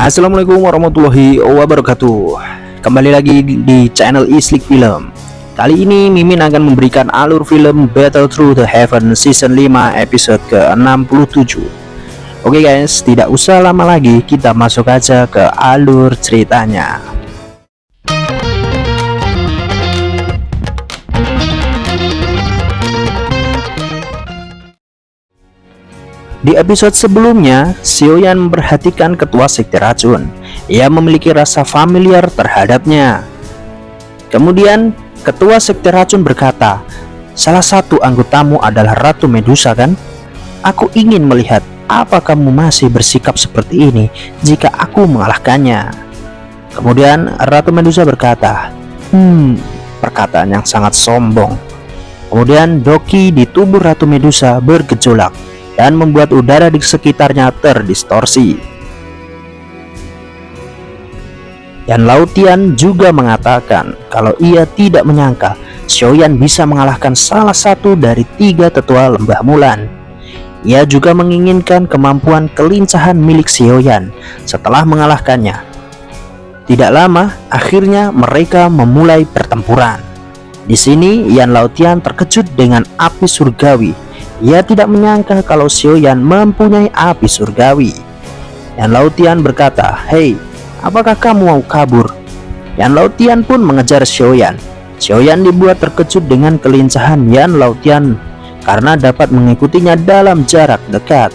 Assalamualaikum warahmatullahi wabarakatuh. Kembali lagi di channel Islik Film. Kali ini Mimin akan memberikan alur film Battle Through the Heaven Season 5 episode ke-67. Oke guys, tidak usah lama lagi, kita masuk aja ke alur ceritanya. Di episode sebelumnya, Xiaoyan memperhatikan ketua sekte racun. Ia memiliki rasa familiar terhadapnya. Kemudian, ketua sekte racun berkata, "Salah satu anggotamu adalah Ratu Medusa, kan? Aku ingin melihat apa kamu masih bersikap seperti ini jika aku mengalahkannya." Kemudian, Ratu Medusa berkata, perkataan yang sangat sombong. Kemudian, doki di tubuh Ratu Medusa bergejolak dan membuat udara di sekitarnya terdistorsi. Yan Laotian juga mengatakan kalau ia tidak menyangka Xiaoyan bisa mengalahkan salah satu dari 3 tetua lembah Mulan. Ia juga menginginkan kemampuan kelincahan milik Xiaoyan setelah mengalahkannya. Tidak lama, akhirnya mereka memulai pertempuran. Di sini Yan Laotian terkejut dengan api surgawi. Ia tidak menyangka kalau Xiaoyan mempunyai api surgawi. Yan Laotian berkata, "Hei, apakah kamu mau kabur?" Yan Laotian pun mengejar Xiaoyan. Xiaoyan dibuat terkejut dengan kelincahan Yan Laotian karena dapat mengikutinya dalam jarak dekat.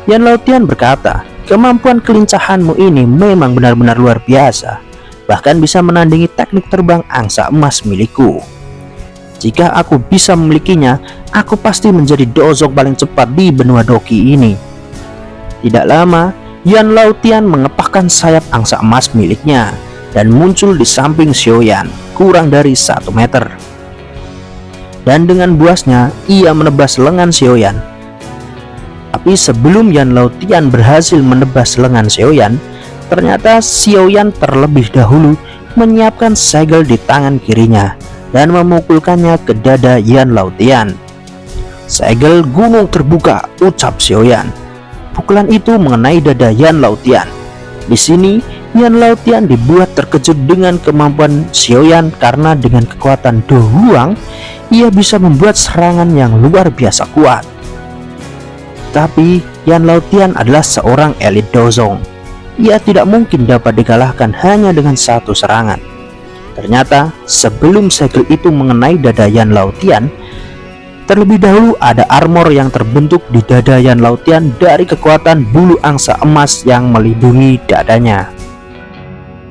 Yan Laotian berkata, "Kemampuan kelincahanmu ini memang benar-benar luar biasa, bahkan bisa menandingi teknik terbang angsa emas milikku. Jika aku bisa memilikinya, aku pasti menjadi dozong paling cepat di benua Doki ini." Tidak lama, Yan Laotian mengepakkan sayap angsa emas miliknya dan muncul di samping Xiaoyan kurang dari 1 meter. Dan dengan buasnya, ia menebas lengan Xiaoyan. Tapi sebelum Yan Laotian berhasil menebas lengan Xiaoyan, ternyata Xiaoyan terlebih dahulu menyiapkan segel di tangan kirinya dan memukulkannya ke dada Yan Laotian. "Segel gunung terbuka," ucap Xiaoyan. Pukulan itu mengenai dada Yan Laotian. Di sini Yan Laotian dibuat terkejut dengan kemampuan Xiaoyan karena dengan kekuatan Do Huang ia bisa membuat serangan yang luar biasa kuat. Tapi Yan Laotian adalah seorang elit dozong. Ia tidak mungkin dapat dikalahkan hanya dengan 1 serangan. Ternyata sebelum segel itu mengenai dada Yan Laotian, terlebih dahulu ada armor yang terbentuk di dada Yan Laotian dari kekuatan bulu angsa emas yang melindungi dadanya.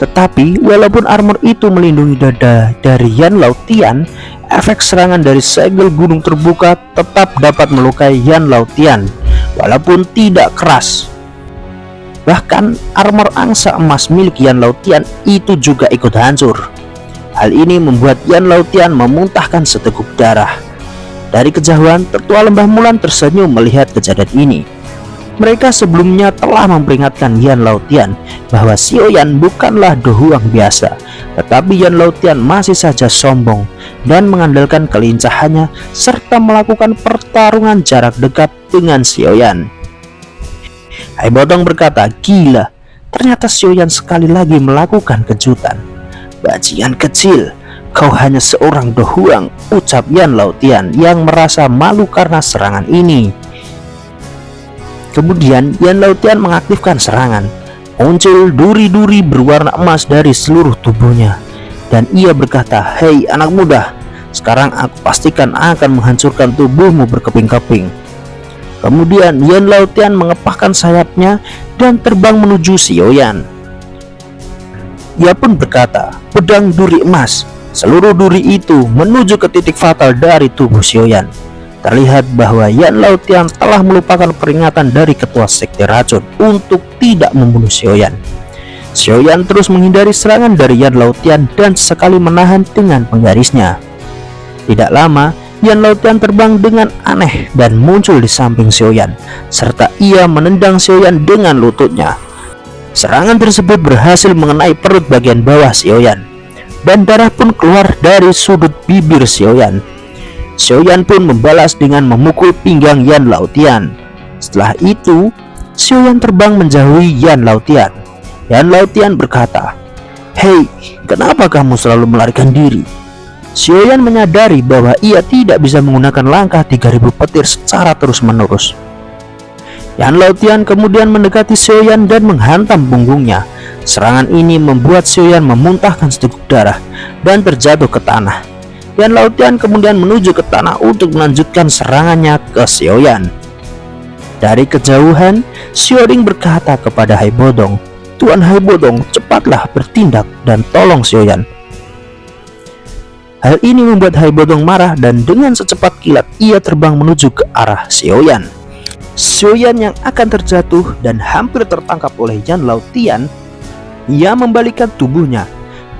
Tetapi walaupun armor itu melindungi dada dari Yan Laotian, efek serangan dari segel gunung terbuka tetap dapat melukai Yan Laotian walaupun tidak keras. Bahkan armor angsa emas milik Yan Laotian itu juga ikut hancur. Hal ini membuat Yan Laotian memuntahkan seteguk darah. Dari kejauhan, tetua lembah Mulan tersenyum melihat kejadian ini. Mereka sebelumnya telah memperingatkan Yan Laotian bahwa Xiaoyan bukanlah Do Huang biasa, tetapi Yan Laotian masih saja sombong dan mengandalkan kelincahannya serta melakukan pertarungan jarak dekat dengan Xiaoyan. Hai Bodong berkata, "Gila, ternyata Xiaoyan sekali lagi melakukan kejutan. Bajingan kecil, kau hanya seorang Do Huang," ucap Yan Laotian yang merasa malu karena serangan ini. Kemudian Yan Laotian mengaktifkan serangan. Muncul duri-duri berwarna emas dari seluruh tubuhnya. Dan ia berkata, "Hei anak muda, sekarang aku pastikan akan menghancurkan tubuhmu berkeping-keping." Kemudian Yan Laotian mengepakkan sayapnya dan terbang menuju Xiaoyan. Ia pun berkata, "Pedang duri emas." Seluruh duri itu menuju ke titik fatal dari tubuh Xiaoyan. Terlihat bahwa Yan Laotian telah melupakan peringatan dari ketua sekte racun untuk tidak membunuh Xiaoyan. Xiaoyan terus menghindari serangan dari Yan Laotian dan sekali menahan dengan penggarisnya. Tidak lama, Yan Laotian terbang dengan aneh dan muncul di samping Xiaoyan, serta ia menendang Xiaoyan dengan lututnya. Serangan tersebut berhasil mengenai perut bagian bawah Xiaoyan, dan darah pun keluar dari sudut bibir Xiaoyan. Xiaoyan pun membalas dengan memukul pinggang Yan Laotian. Setelah itu, Xiaoyan terbang menjauhi Yan Laotian. Yan Laotian berkata, "Hei, kenapa kamu selalu melarikan diri?" Xiaoyan menyadari bahwa ia tidak bisa menggunakan langkah 3000 petir secara terus-menerus. Yan Laotian kemudian mendekati Xiaoyan dan menghantam punggungnya. Serangan ini membuat Xiaoyan memuntahkan seteguk darah dan terjatuh ke tanah. Yan Laotian kemudian menuju ke tanah untuk melanjutkan serangannya ke Xiaoyan. Dari kejauhan, Xiaoring berkata kepada Hai Bodong, "Tuan Hai Bodong, cepatlah bertindak dan tolong Xiaoyan." Hal ini membuat Hai Bodong marah dan dengan secepat kilat ia terbang menuju ke arah Xiaoyan. Xiaoyan yang akan terjatuh dan hampir tertangkap oleh Yan Laotian, ia membalikkan tubuhnya.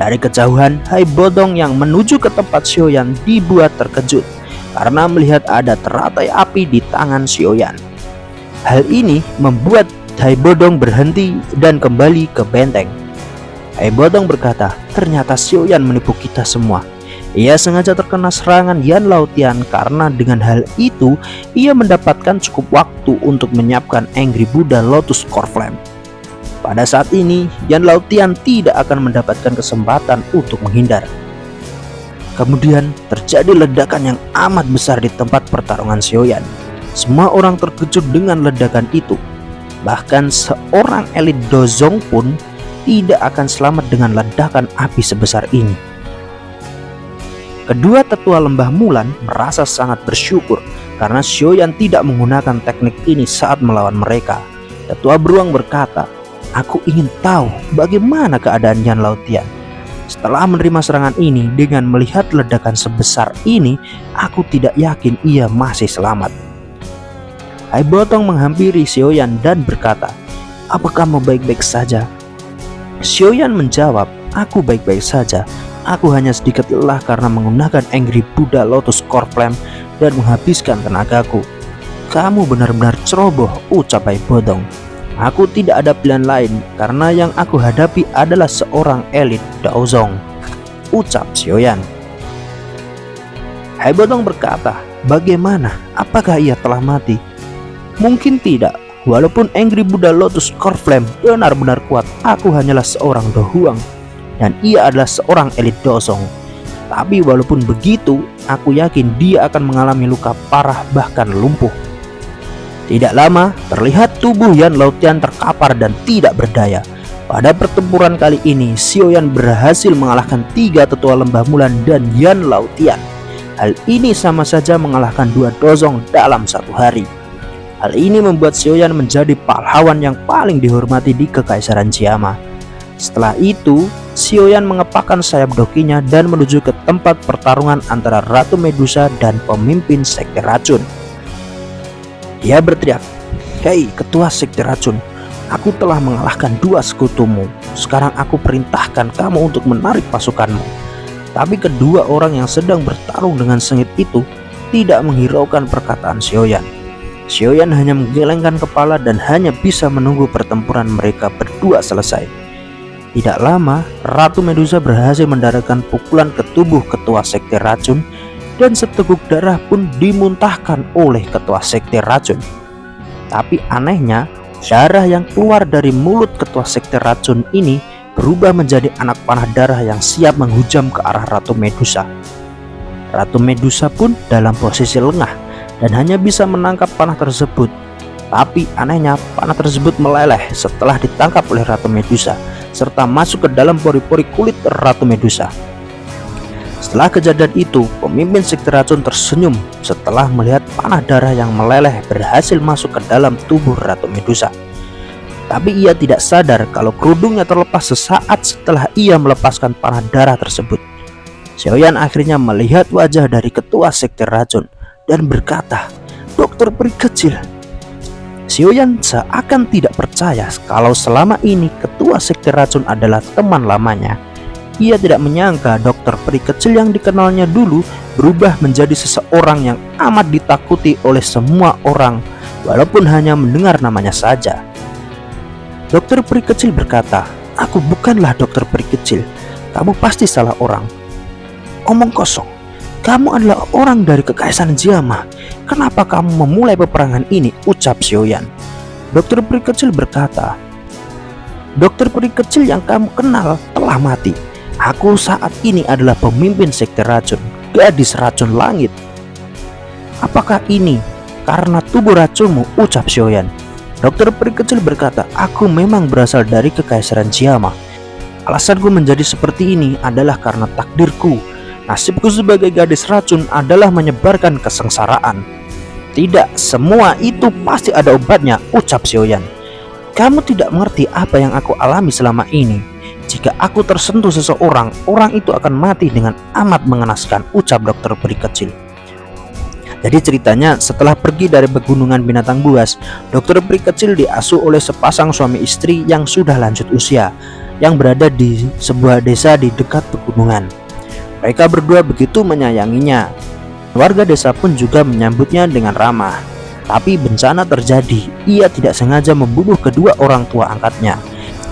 Dari kejauhan, Hai Bodong yang menuju ke tempat Xiaoyan dibuat terkejut karena melihat ada teratai api di tangan Xiaoyan. Hal ini membuat Hai Bodong berhenti dan kembali ke benteng. Hai Bodong berkata, "Ternyata Xiaoyan menipu kita semua. Ia sengaja terkena serangan Yan Laotian karena dengan hal itu ia mendapatkan cukup waktu untuk menyiapkan Angry Buddha Lotus Core Flame. Pada saat ini, Yan Laotian tidak akan mendapatkan kesempatan untuk menghindar." Kemudian terjadi ledakan yang amat besar di tempat pertarungan Xiaoyan. Semua orang terkejut dengan ledakan itu. Bahkan seorang elit Dozong pun tidak akan selamat dengan ledakan api sebesar ini. Kedua tetua lembah Mulan merasa sangat bersyukur karena Xiaoyan tidak menggunakan teknik ini saat melawan mereka. Tetua beruang berkata, "Aku ingin tahu bagaimana keadaan Yan Laotian. Setelah menerima serangan ini dengan melihat ledakan sebesar ini, aku tidak yakin ia masih selamat." Hai Bodong menghampiri Xiaoyan dan berkata, "Apa kamu baik-baik saja?" Xiaoyan menjawab, "Aku baik-baik saja. Aku hanya sedikit lelah karena menggunakan Angry Buddha Lotus Core Flame dan menghabiskan tenagaku." "Kamu benar-benar ceroboh," ucap Hai Bodong. "Aku tidak ada pilihan lain karena yang aku hadapi adalah seorang elit Daozong," ucap Xiaoyan. Hai Bodong berkata, "Bagaimana? Apakah ia telah mati?" "Mungkin tidak. Walaupun Angry Buddha Lotus Core Flame benar-benar kuat, aku hanyalah seorang Dohuang dan ia adalah seorang elit Dozong. Tapi walaupun begitu, aku yakin dia akan mengalami luka parah bahkan lumpuh." Tidak lama, terlihat tubuh Yan Laotian terkapar dan tidak berdaya. Pada pertempuran kali ini, Xiaoyan berhasil mengalahkan 3 tetua lembah Mulan dan Yan Laotian. Hal ini sama saja mengalahkan 2 Dozong dalam satu hari. Hal ini membuat Xiaoyan menjadi pahlawan yang paling dihormati di Kekaisaran Jiama. Setelah itu, Xiaoyan mengepakkan sayap dokinya dan menuju ke tempat pertarungan antara Ratu Medusa dan pemimpin Sekte Racun. Dia berteriak, "Hei ketua Sekte Racun, aku telah mengalahkan 2 sekutumu. Sekarang aku perintahkan kamu untuk menarik pasukanmu." Tapi kedua orang yang sedang bertarung dengan sengit itu tidak menghiraukan perkataan Xiaoyan. Xiaoyan hanya menggelengkan kepala dan hanya bisa menunggu pertempuran mereka berdua selesai. Tidak lama, Ratu Medusa berhasil mendaratkan pukulan ke tubuh ketua Sekte Racun dan seteguk darah pun dimuntahkan oleh ketua Sekte Racun. Tapi anehnya, darah yang keluar dari mulut ketua Sekte Racun ini berubah menjadi anak panah darah yang siap menghujam ke arah Ratu Medusa. Ratu Medusa pun dalam posisi lengah dan hanya bisa menangkap panah tersebut. Tapi anehnya, panah tersebut meleleh setelah ditangkap oleh Ratu Medusa serta masuk ke dalam pori-pori kulit Ratu Medusa. Setelah kejadian itu, pemimpin Sekte Racun tersenyum setelah melihat panah darah yang meleleh berhasil masuk ke dalam tubuh Ratu Medusa. Tapi ia tidak sadar kalau kerudungnya terlepas sesaat setelah ia melepaskan panah darah tersebut. Xiaoyan akhirnya melihat wajah dari ketua Sekte Racun dan berkata, "Dokter peri kecil." Xiaoyan seakan tidak percaya kalau selama ini ketua Sekte Racun adalah teman lamanya. Ia tidak menyangka dokter peri kecil yang dikenalnya dulu berubah menjadi seseorang yang amat ditakuti oleh semua orang walaupun hanya mendengar namanya saja. Dokter peri kecil berkata, "Aku bukanlah dokter peri kecil. Kamu pasti salah orang." "Omong kosong. Kamu adalah orang dari Kekaisaran Jiama. Kenapa kamu memulai peperangan ini?" ucap Xiaoyan. Dokter peri kecil berkata, "Dokter peri kecil yang kamu kenal telah mati. Aku saat ini adalah pemimpin sekte racun, gadis racun langit." "Apakah ini karena tubuh racunmu?" ucap Xiaoyan. Dokter peri kecil berkata, "Aku memang berasal dari kekaisaran Jiama. Alasanku menjadi seperti ini adalah karena takdirku. Nasibku sebagai gadis racun adalah menyebarkan kesengsaraan." "Tidak, semua itu pasti ada obatnya," ucap Xiaoyan. "Kamu tidak mengerti apa yang aku alami selama ini. Jika aku tersentuh seseorang, orang itu akan mati dengan amat mengenaskan," ucap dokter peri kecil. Jadi ceritanya, setelah pergi dari pegunungan binatang buas, dokter peri kecil diasuh oleh sepasang suami istri yang sudah lanjut usia, yang berada di sebuah desa di dekat pegunungan. Mereka berdua begitu menyayanginya. Warga desa pun juga menyambutnya dengan ramah. Tapi bencana terjadi. Ia tidak sengaja membunuh kedua orang tua angkatnya.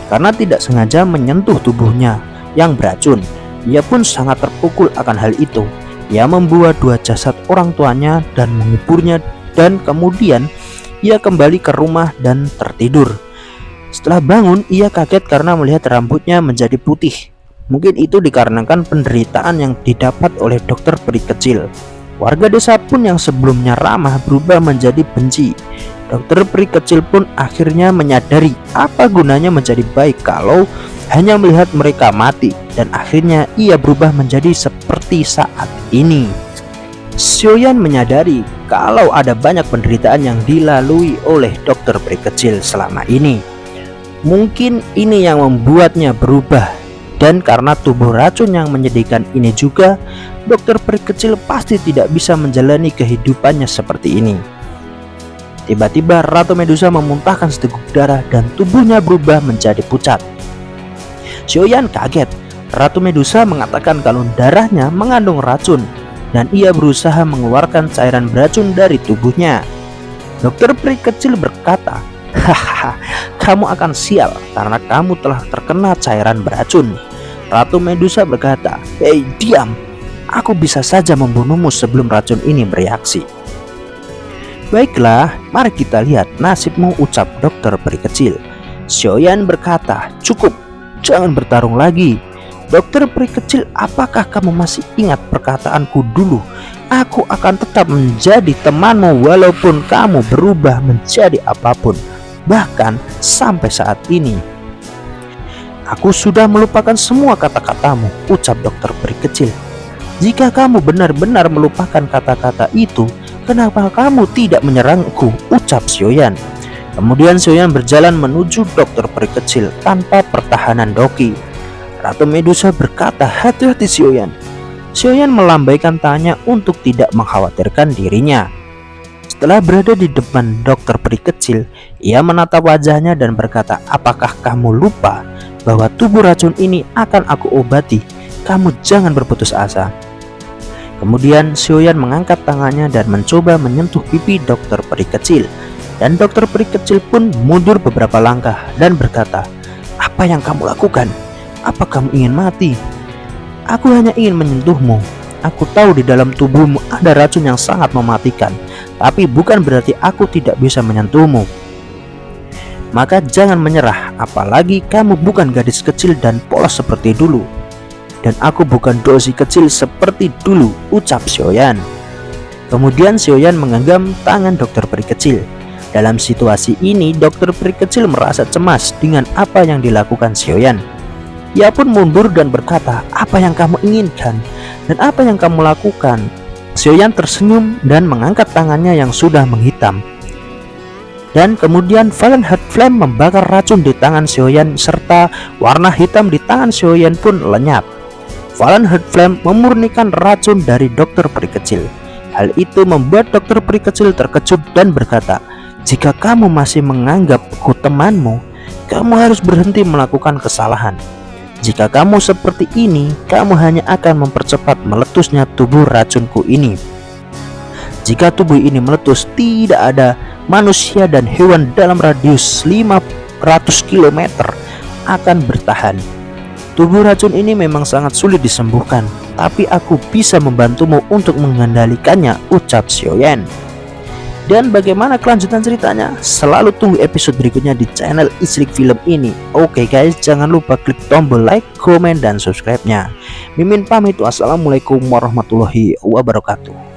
Karena tidak sengaja menyentuh tubuhnya yang beracun, ia pun sangat terpukul akan hal itu. Ia membuat dua jasad orang tuanya dan menguburnya, dan kemudian ia kembali ke rumah dan tertidur. Setelah bangun, ia kaget karena melihat rambutnya menjadi putih. Mungkin itu dikarenakan penderitaan yang didapat oleh dokter peri kecil. Warga desa pun yang sebelumnya ramah berubah menjadi benci. Dokter peri kecil pun akhirnya menyadari apa gunanya menjadi baik kalau hanya melihat mereka mati, dan akhirnya ia berubah menjadi seperti saat ini. Xiaoyan menyadari kalau ada banyak penderitaan yang dilalui oleh dokter peri kecil selama ini. Mungkin ini yang membuatnya berubah, dan karena tubuh racun yang menyedihkan ini juga, dokter peri kecil pasti tidak bisa menjalani kehidupannya seperti ini. Tiba-tiba Ratu Medusa memuntahkan seteguk darah dan tubuhnya berubah menjadi pucat. Xiaoyan kaget. Ratu Medusa mengatakan kalau darahnya mengandung racun, dan ia berusaha mengeluarkan cairan beracun dari tubuhnya. Dokter peri kecil berkata, "Hahaha, kamu akan sial karena kamu telah terkena cairan beracun." Ratu Medusa berkata, "Hei, diam. Aku bisa saja membunuhmu sebelum racun ini bereaksi." "Baiklah, mari kita lihat nasibmu," ucap dokter peri kecil. Xiaoyan berkata, "Cukup, jangan bertarung lagi." "Dokter peri kecil, apakah kamu masih ingat perkataanku dulu? Aku akan tetap menjadi temanmu walaupun kamu berubah menjadi apapun, bahkan sampai saat ini." "Aku sudah melupakan semua kata-katamu," ucap dokter peri kecil. "Jika kamu benar-benar melupakan kata-kata itu, kenapa kamu tidak menyerangku?" ucap Xiaoyan. Kemudian Xiaoyan berjalan menuju dokter peri kecil tanpa pertahanan doki. Ratu Medusa berkata, "Hati-hati Xiaoyan." Xiaoyan melambaikan tangannya untuk tidak mengkhawatirkan dirinya. Setelah berada di depan dokter peri kecil, ia menatap wajahnya dan berkata, "Apakah kamu lupa bahwa tubuh racun ini akan aku obati? Kamu jangan berputus asa." Kemudian Xiaoyan mengangkat tangannya dan mencoba menyentuh pipi dokter peri kecil. Dan dokter peri kecil pun mundur beberapa langkah dan berkata, "Apa yang kamu lakukan? Apa kamu ingin mati?" "Aku hanya ingin menyentuhmu. Aku tahu di dalam tubuhmu ada racun yang sangat mematikan, tapi bukan berarti aku tidak bisa menyentuhmu. Maka jangan menyerah, apalagi kamu bukan gadis kecil dan polos seperti dulu. Dan aku bukan dosi kecil seperti dulu," ucap Xiaoyan. Kemudian Xiaoyan menggenggam tangan dokter peri kecil. Dalam situasi ini, dokter peri kecil merasa cemas dengan apa yang dilakukan Xiaoyan. Ia pun mundur dan berkata, "Apa yang kamu inginkan? Dan apa yang kamu lakukan?" Xiaoyan tersenyum dan mengangkat tangannya yang sudah menghitam. Dan kemudian Valen Heart Flame membakar racun di tangan Xiaoyan, serta warna hitam di tangan Xiaoyan pun lenyap. Valen Heart Flame memurnikan racun dari dokter peri kecil. Hal itu membuat dokter peri kecil terkejut dan berkata, "Jika kamu masih menganggapku temanmu, kamu harus berhenti melakukan kesalahan. Jika kamu seperti ini, kamu hanya akan mempercepat meletusnya tubuh racunku ini. Jika tubuh ini meletus, tidak ada manusia dan hewan dalam radius 500 km akan bertahan. Tubuh racun ini memang sangat sulit disembuhkan, tapi aku bisa membantumu untuk mengendalikannya," ucap Xiaoyan. Dan bagaimana kelanjutan ceritanya? Selalu tunggu episode berikutnya di channel Isrik Film ini. Oke guys, jangan lupa klik tombol like, komen, dan subscribe-nya. Mimin pamit, wassalamualaikum warahmatullahi wabarakatuh.